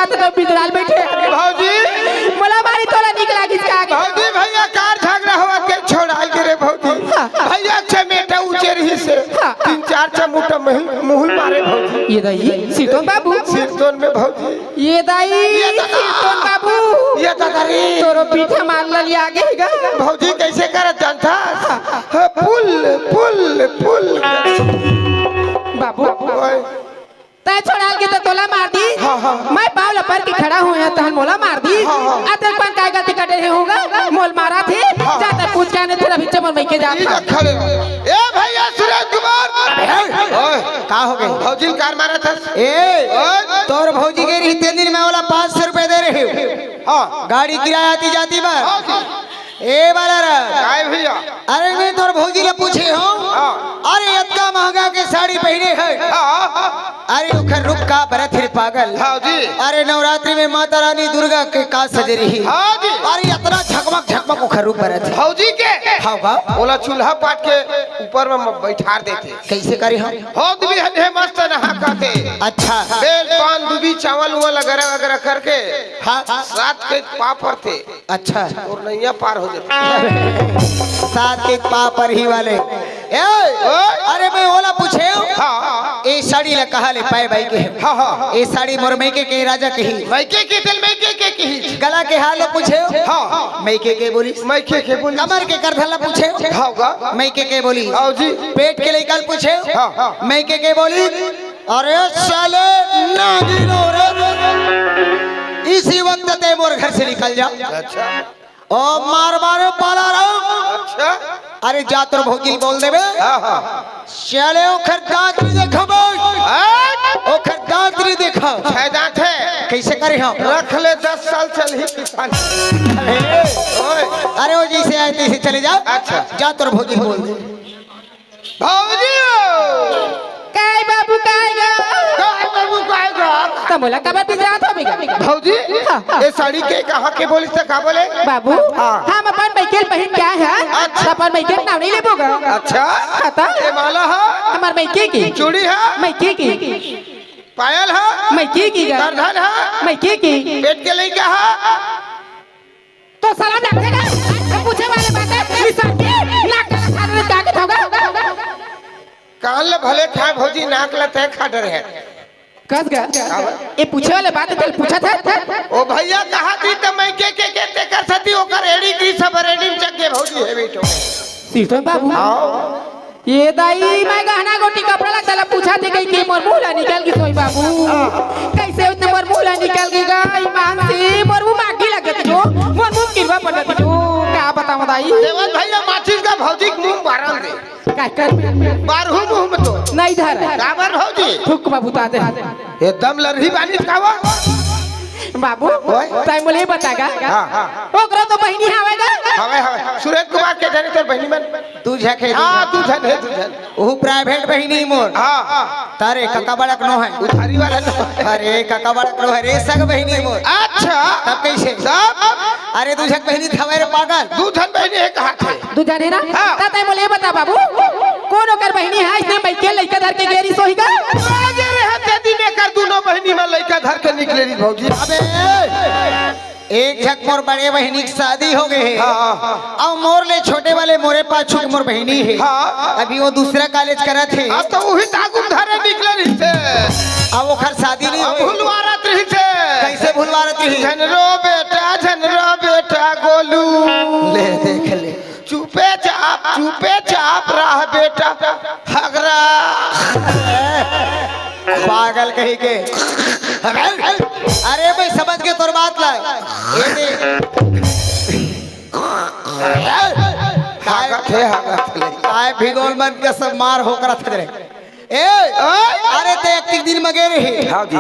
जाते तो बिगड़ाल बैठे भौजी मोला मारी तोला निकला किसका आगे भौजी भैया कार झगड़ा हुआ के छोड़ाई के रे भौजी भैया चमेटा ऊंचे रही से 3-4 चमुटा मुंह मारे भौजी ये दाई सीतोन बाबू सिरतोन में भौजी ये दाई सीतोन बाबू ये दादारी तोरो पीछे मार लिया आगे गा भौजी कैसे करत जानता पुल पुल पुल बाबू ओए तय छोड़ा के तो तोला मार दी मैं पाव लपर के खड़ा हुआ तहन मोला मार दी अतक पन काय गलती कर रहे होगा मोल मारा थे जाता पूछ के आने तेरा बिच्चे मन के जाता खड़े ए भैया सुरेश कुमार ओए का हो गई भौजी कार मारा था ए तोर भौजी के रही 3 दिन में वाला 500 रुपए दे रहे हो हां गाड़ी किराया आती जाती बार ए बाला काय भैया अरे मैं तोर भौजी ले पूछे हो अरे इतना महंगा के साड़ी पहने है अरे उखर रुक का बरत फिर पागल हां जी अरे नवरात्रि में माता रानी दुर्गा के का सज रही हां जी अरे इतना झकमक झकमक उखर रुक बरत भौजी के हां का बोला चूल्हा पाट के ऊपर में बैठा देते कैसे करे हम बहुत भी है मस्त नहा खाते अच्छा बेल पान दूबी चावल उवल वगैरह वगैरह करके हां रात के पापड़ थे अच्छा और नैया पार हो जाते साथ के पापर ही वाले ए अरे मैं ओला पूछे हां ए साड़ी ला कहा ले पाए भाई के हां ए साड़ी मोर मैके के राजा के ही मैके के दिल मैके के की गला के हाल पूछे हां मैके के बोली मैके के बोली कमर के करधला पूछे हां मैके के बोली आओ जी पेट के लेकल पूछे हां मैके के बोली अरे साले नागिन औरत इसी वक्त ते मोर घर से निकल जा अच्छा ओ मार मारो पाला रहो अच्छा अरे जा तोर भौजी बोल देबे हां हां चले ओखर दांतरी देखबो ओखर दांतरी देखो छह दांत है कैसे करे हम रख ले 10 साल चल ही किसान ओए अरे वो जैसे आए तैसे चले जाओ अच्छा जा तोर भौजी बोल दे भौजी काय बाबू काय गा काय बाबू काय गा त मोला कबर बिगड़ात होबेगा भौजी ये साड़ी के कहां के बोली से का बोले बाबू हम अपन मैकेल पहन क्या है अच्छा। अपन मैकेल नाम नहीं लेबोगा अच्छा खाता ये माला है हमार मैके की चूड़ी है मैके की पायल है मैके की गा करधन है मैके की पेट के लइका है तो सलाम रखेगा पूछे वाले बात है निशान के नाक का खाने जाके होगा कान ले भले खाए भौजी नाक ले तय खा डर है कस गा ये पूछे वाले बात है पूछा था ओ भैया कहा थी तो मैं के कर सती ओकर एड़ी की सब रेडी चके भौजी है बेटो सीतो बाबू ये दाई मैं गहना गोटी कपड़ा लगता पूछा थे कहीं के मोर मुहला निकल गई सोई बाबू कैसे उतने मोर मुहला निकल गई गाई मान से मोर मुंह मागी लगत जो मोर मुंह किरवा पड़त जो क्या बताऊं दाई देवन भैया माचिस का भौजी के मुंह बारन दे क्या कर बारहु मुंह में तो नहीं धर काबर भौजी थुक बाबू ता दे एकदम लरही बानी खावा बाबू ताई मोले बतागा हां ओकरा तो बहिनी आवेगा हवे हवे सुरेश कुमार के जाने तेरे बहिनी मन तू झके हां तू जन है तू जन ओ प्राइवेट बहिनी मोर हां तारे काका बड़क नो है उधारी वाला न अरे काका बड़क नो है रे सग बहिनी मोर अच्छा तब कैसे सब अरे तू झक बहिनी थवे रे पागल दू धन बहिनी एक हाथ है तू जाने ना ता ताई मोले बता बाबू कौन ओकर बहिनी है इसने मैके लइका धर के गेरी सोहीगा आगे रे हते दिन कर दोनों बहिनी में लइका धर के निकले री भौजी अबे एक झक मोर बड़े बहिनी की शादी हो गई है अब मोर ले छोटे वाले मोरे पाछू मोर बहिनी है अभी वो दूसरा कॉलेज करा थे अब तो वही दागुम धरे निकले री से अब वो खर शादी नहीं हुई भूलवारत रही से कैसे भूलवारत रही झनरो बेटा गोलू ले देख ले चुपे चाप रहा बेटा हगरा पागल कही के अरे भाई समझ के तोर बात ला ये दे आए भिगोल मन के सब मार होकर थे ए अरे ते एक दिन मगे रही हां जी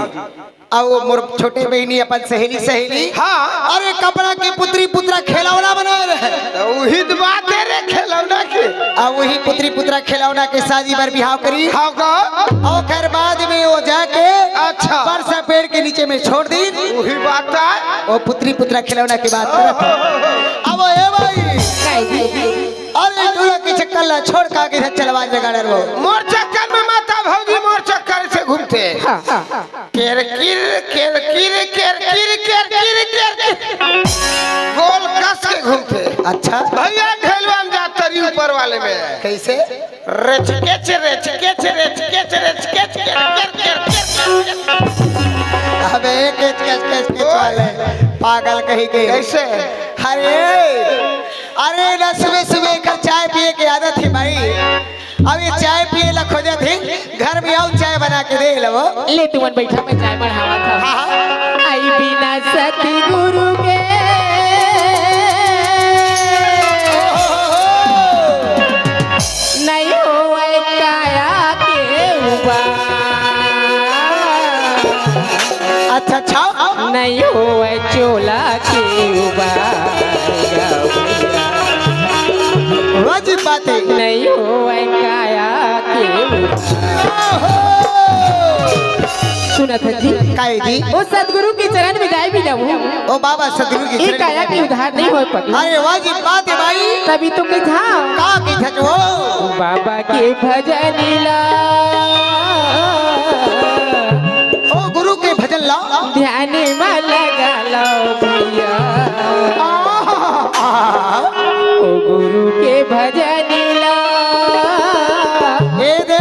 अब वो मोर छोटे बहनी अपन सहेली हाँ अरे कपड़ा के पुत्री पुत्रा खिलौना बना रहे वही बात है रे खिलौना के अब वही पुत्री पुत्रा खिलौना के शादी पर बिहाव करी हाँ का और खैर बाद में वो जाके अच्छा परसा पेड़ के नीचे में छोड़ दी वही बात है वो पुत्री पुत्रा खिलौना की बात करत अब ए भाई अरे टोला के चक्कर ला छोड़ का के चलवा जगाड़ रो मोर चक्कर में माता भौजी मोर चक्कर से घूमते हाँ हाँ केर किर केर किर केर किर केर किर केर गोल कस के घूमते। अच्छा भैया ढेलवा में जातरी ऊपर वाले में कैसे? रेच केच रेच केच रेच केच रेच केच केर केर केर अबे केच वाले पागल कहीं के। कैसे? अरे अरे ना सुबह सुबह कर चाय पिए की आदत थी भाई। अब ये चाय पिए ला खोजे थी, घर में आओ चाय बना के दे लो। ले तुमन बैठा मैं चाय बढ़ावा था। आई बिना सतगुरु के नहीं होए काया के उबार, अच्छा अच्छा नहीं होए चोला के उबार, वाजिब बात है। नहीं होए काया के उबार। सुना था जी काहे जी? वो सतगुरु के चरण में जाए भी जाऊँ ओ बाबा सतगुरु की एक काया की उधार नहीं हो पाती। अरे वाजिब बात है भाई। तभी तो कही था का की था जो बाबा के भजनीला ओ गुरु के भजन लाओ, ध्यान में लगा लो भैया। ओ गुरु के भजनीला ए दे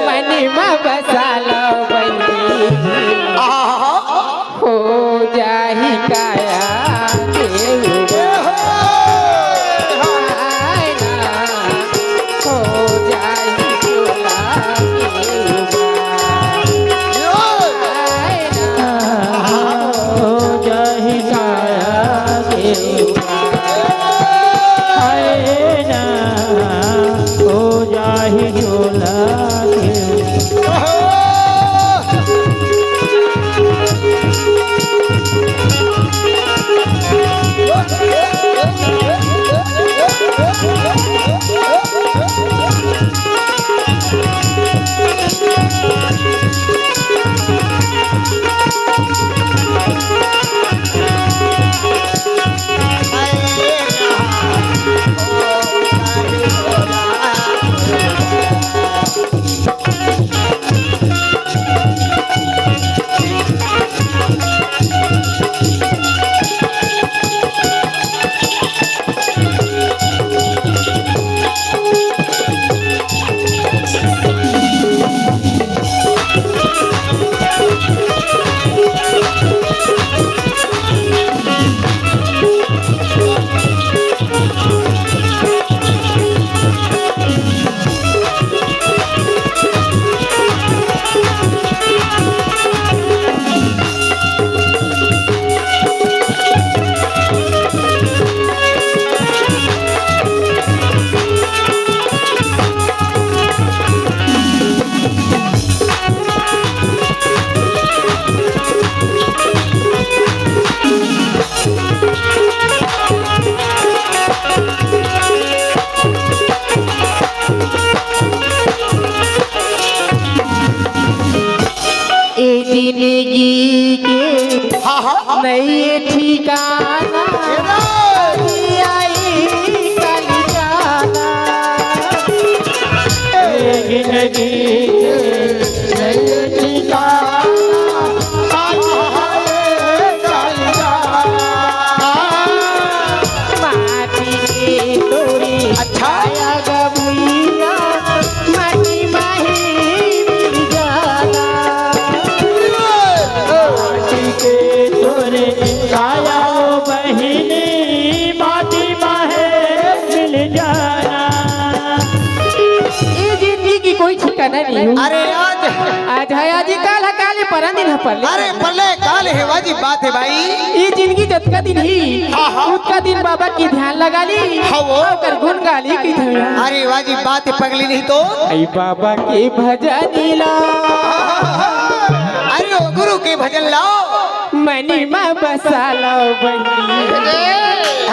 मन में बसा लो बनी, हो जाही काया के उबार। हो जाही चोला के उबार, हो जाही काया के हो जाही चोला के। जिंदगी के नई ठिकाना आई कल जाना, जिंदगी के नई ठिकाना कल जाना, माटी के तोरी छाया गबुइया माटी माही मिल जाना, काया बहिनी माटी माहे मिल जाना। ये जिंदगी की कोई ठिकाना नहीं। अरे आज है आज काल है काले पर दिन है पले। अरे पले काल है वाजिब बात है भाई। ये जिंदगी जतका दिन ही उतका दिन बाबा की ध्यान लगा ली और गुण गाली की धैया। अरे वाजिब बात है पगली नहीं तो आई बाबा के भजन ला, अरे ओ गुरु के भजन लाओ मनी में बसा लो बनी।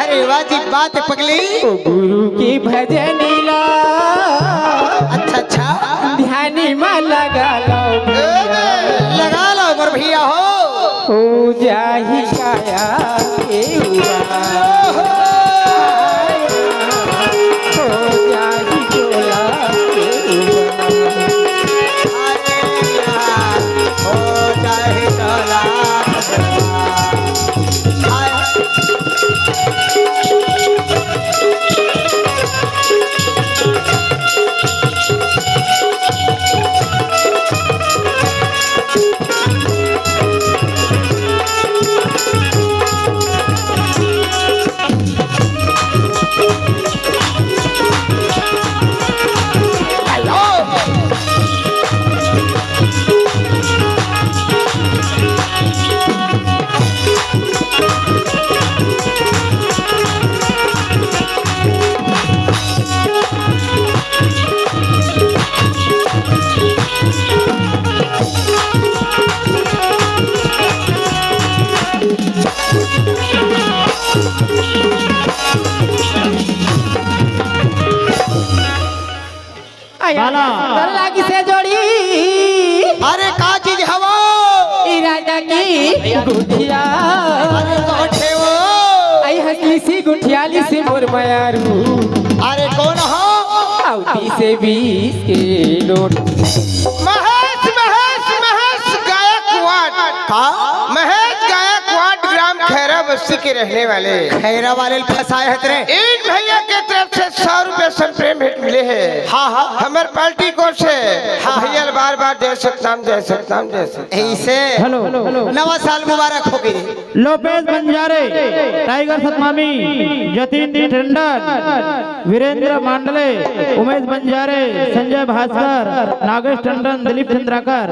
अरे वाजिब बात है पगली। ओ गुरु के भजन ला, अच्छा अच्छा ध्यान में लगा लो लगा लो मोर भैया हो जाही काया के उबार, हो जाही चोला के उबार। गुठिया अरे कोठे वो आई हसली सी गुठियाली से मोर मायारू अरे कौन हो औती से 20 के नोट महेश महेश महेश गायकवाड का महेश गायकवाड ग्राम खैरा बस्ती के रहने वाले खैरा वाले फंसाए है तेरे इन भैया के तरफ से 100 रुपए संप्रेम भेंट मिले हैं। हाँ हाँ हमारे पार्टी को से भैया बार बार जय सतनाम जय सतनाम जय सतनाम। ऐसे हेलो नवा साल मुबारक हो गई लोपेज बंजारे टाइगर सतमामी जतीन दी टंडन वीरेंद्र मांडले उमेश बंजारे संजय भास्कर नागेश टंडन दिलीप चंद्राकर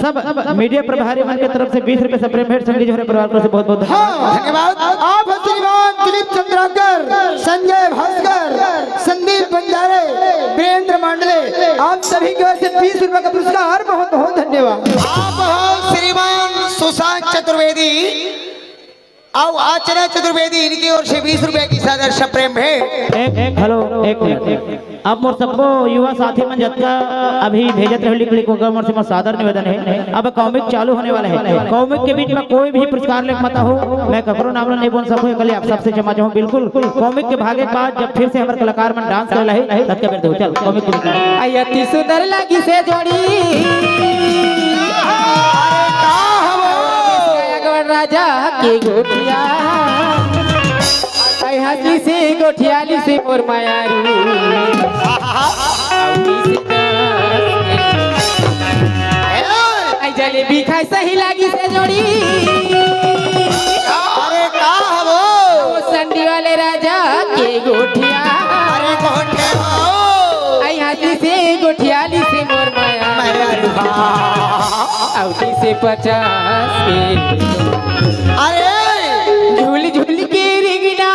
सब मीडिया प्रभारी मन की तरफ से 20 रुपए सप्रेम भेंट संगीत जोहरे परिवार को से बहुत बहुत धन्यवाद आप श्रीमान दिलीप चंद्राकर संजय भास्कर संदीप बंजारे वीरेंद्र मांडले आप सभी की ओर से 20 रुपए का पुरस्कार बहुत बहुत धन्यवाद। आप हो श्रीमान सुशांत चतुर्वेदी और आचरण चतुर्वेदी इनकी ओर से 20 रुपए की सादर सप्रेम भेंट एक हेलो एक मिनट अब मोर सबको युवा साथी मन जत का अभी भेजत रहे लिख को मोर से मोर सादर निवेदन है अब कॉमिक चालू होने वाला है कॉमिक के बीच में कोई भी पुरस्कार लेख मत हो मैं ककरो नाम नहीं बोल सकूं कल आप सबसे क्षमा चाहूं बिल्कुल कॉमिक के भागे के बाद जब फिर से हमारे कलाकार मन डांस कर रहे हैं तब के बेर चल कॉमिक पुरस्कार आई अति सुंदर लगी से जोड़ी गायकवाड़ राजा की गोठिया आई हसली से गोठियाली से मोर मायारू आई जलेबी खाई सही लगी से जोड़ी अरे का हो ओ संडी वाले राजा के गोठिया अरे कोठे हो आई हसली से गोठियाली से मोर मायारू औटी से 50 के अरे झूल झूल के रिगना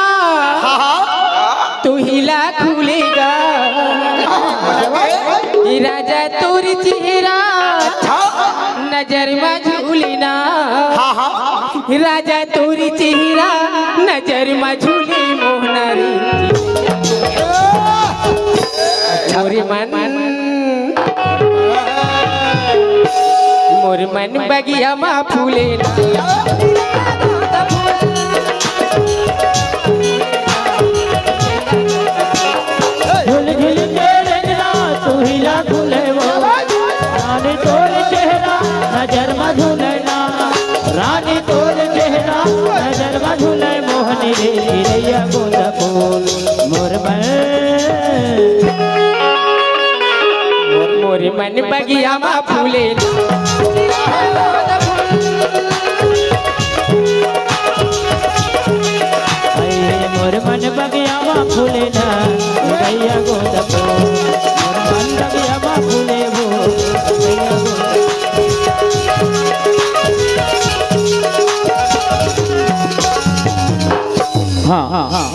तू हिला खुलेगा ये राजा तोर चेहरा नजर में झूलना राजा तोर चेहरा नजर में झूले मोहनारी मोर मन बगिया मा फूलेना झुल झुल के रंगना तू हिला झूले वो रानी तोर चेहरा नजर में झूलना रानी तोर चेहरा नजर में झूले मोहनी रे रैया गोंद फूल मोर मन बगिया मा फूलेना मोर मन बगिया मा फूले ना रैया गोंद फूल मोर मन बगिया मा फूले वो रैया गोंद हाँ हाँ हाँ